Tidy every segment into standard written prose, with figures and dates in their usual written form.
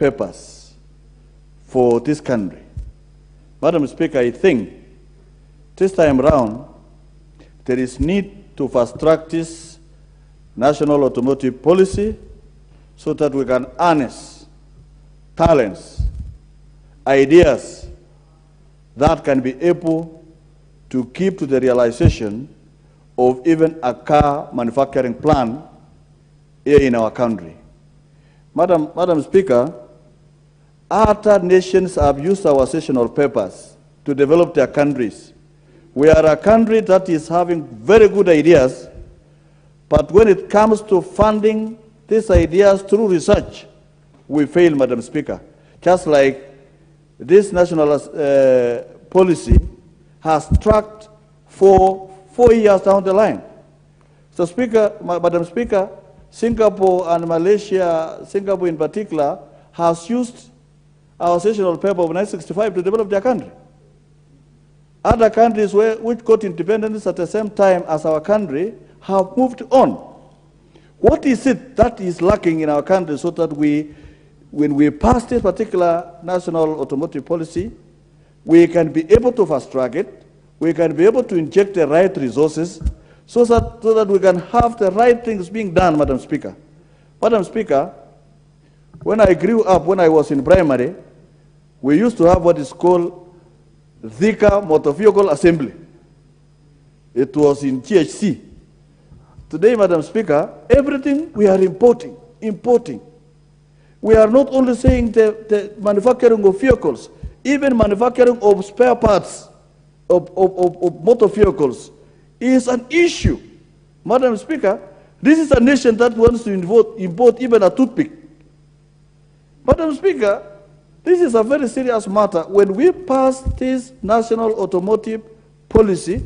purpose for this country. Madam Speaker, I think this time around there is need to fast-track this national automotive policy so that we can harness talents, ideas that can be able to keep to the realization of even a car manufacturing plant here in our country. Madam Speaker, other nations have used our sessional purpose to develop their countries. We are a country that is having very good ideas, but when it comes to funding these ideas through research, we fail, Madam Speaker. Just like this national policy has tracked for 4 years down the line. So Speaker, Madam Speaker, Singapore and Malaysia, Singapore in particular, has used our sessional paper of 1965 to develop their country. Other countries which got independence at the same time as our country have moved on. What is it that is lacking in our country so that when we pass this particular national automotive policy, we can be able to fast-track it, we can be able to inject the right resources so that we can have the right things being done, Madam Speaker. Madam Speaker, when I grew up, when I was in primary, we used to have what is called Zika Motor Vehicle Assembly. It was in GHC. Today, Madam Speaker, everything we are importing. We are not only saying the manufacturing of vehicles, even manufacturing of spare parts of motor vehicles is an issue. Madam Speaker, this is a nation that wants to import even a toothpick. Madam Speaker, this is a very serious matter. When we pass this national automotive policy,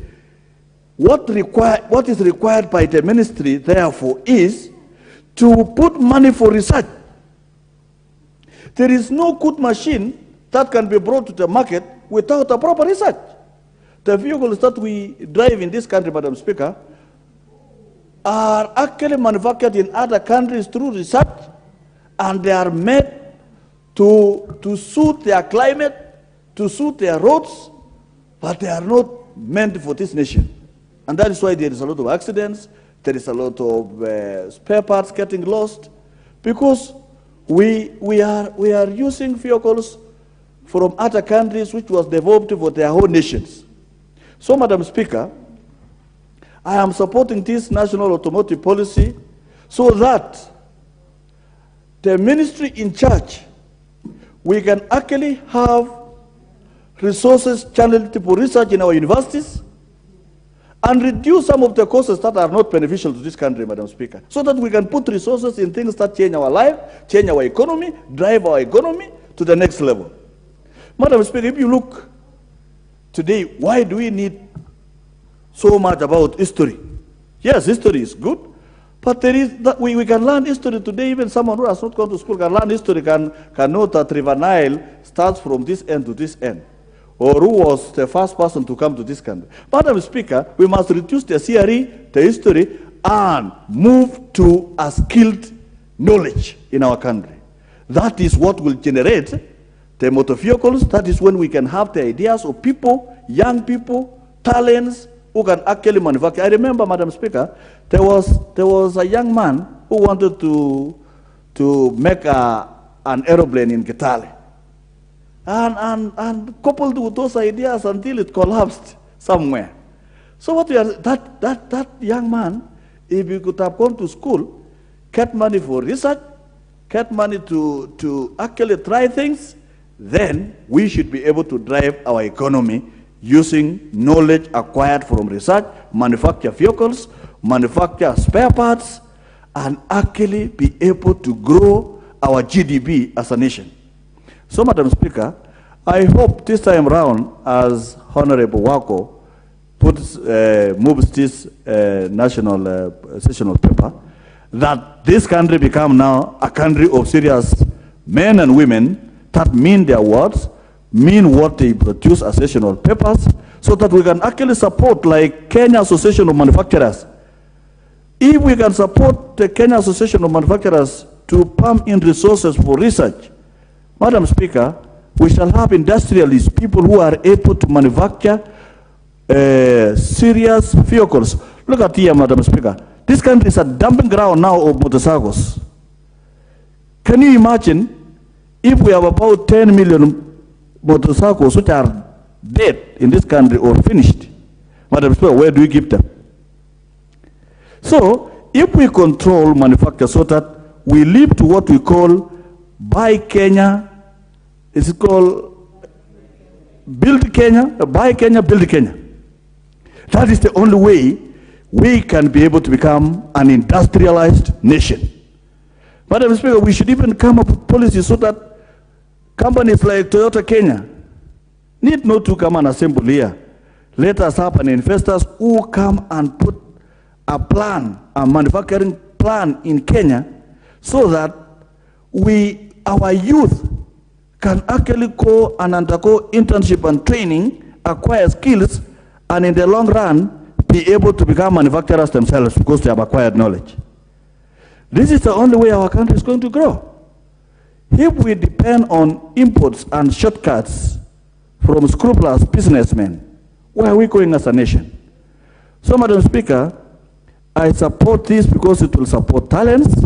what is required by the ministry, therefore, is to put money for research. There is no good machine that can be brought to the market without a proper research. The vehicles that we drive in this country, Madam Speaker, are actually manufactured in other countries through research, and they are made to suit their climate, to suit their roads, but they are not meant for this nation. And that is why there is a lot of accidents, there is a lot of spare parts getting lost, because we are using vehicles from other countries which was developed for their own nations. So, Madam Speaker, I am supporting this national automotive policy so that the ministry in charge, we can actually have resources channeled for research in our universities and reduce some of the costs that are not beneficial to this country, Madam Speaker, so that we can put resources in things that change our life, change our economy, drive our economy to the next level. Madam Speaker, if you look today, why do we need so much about history? Yes, history is good, but there is that we can learn history today. Even someone who has not gone to school can learn history, can know that River Nile starts from this end to this end, or who was the first person to come to this country. Madam Speaker, we must reduce the CRE, the history, and move to a skilled knowledge in our country. That is what will generate the motor vehicles. That is when we can have the ideas of people, young people, talents, who can actually manufacture. I remember, Madam Speaker, there was a young man who wanted to make an aeroplane in Kitale. And coupled with those ideas until it collapsed somewhere. So what we are, that young man, if he could have gone to school, get money for research, get money to actually try things, then we should be able to drive our economy using knowledge acquired from research, manufacture vehicles, manufacture spare parts, and actually be able to grow our GDP as a nation. So, Madam Speaker, I hope this time around, as Honorable Wako moves this national sessional paper, that this country become now a country of serious men and women that mean their words, mean what they produce as sessional papers, so that we can actually support, like Kenya Association of Manufacturers. If we can support the Kenya Association of Manufacturers to pump in resources for research, Madam Speaker, we shall have industrialists, people who are able to manufacture serious vehicles. Look at here, Madam Speaker. This country is a dumping ground now of motorcycles. Can you imagine if we have about 10 million motorcycles which are dead in this country or finished? Madam Speaker, where do we keep them? So, if we control manufacture so that we lead to what we call Buy Kenya, is it called Build Kenya? Buy Kenya, Build Kenya. That is the only way we can be able to become an industrialized nation. Madam Speaker, we should even come up with policies so that companies like Toyota Kenya need not to come and assemble here. Let us have an investors who come and put a plan, a manufacturing plan in Kenya, so that our youth can actually go and undergo internship and training, acquire skills, and in the long run, be able to become manufacturers themselves because they have acquired knowledge. This is the only way our country is going to grow. If we depend on imports and shortcuts from scrupulous businessmen, where are we going as a nation? So, Madam Speaker, I support this because it will support talents,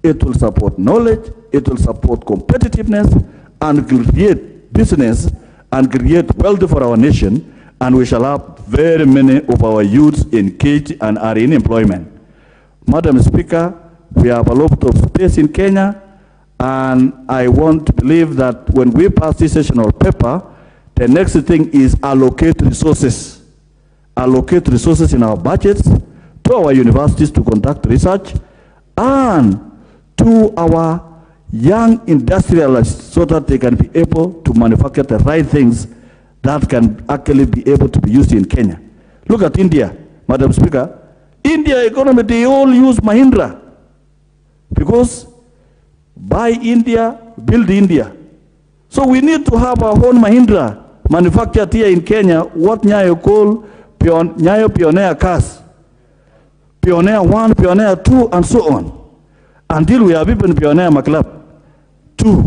it will support knowledge, it will support competitiveness, and create business and create wealth for our nation, and we shall have very many of our youths engaged and are in employment. Madam Speaker, we have a lot of space in Kenya, and I want to believe that when we pass this sessional paper, the next thing is allocate resources. Allocate resources in our budgets to our universities to conduct research and to our young industrialists so that they can be able to manufacture the right things that can actually be able to be used in Kenya. Look at India, Madam Speaker. India economy, they all use Mahindra because buy India, build India. So we need to have our own Mahindra manufactured here in Kenya, what Nyayo call Nyayo Pioneer cars. Pioneer 1, Pioneer 2, and so on. Until we have even Pioneer Maclab 2.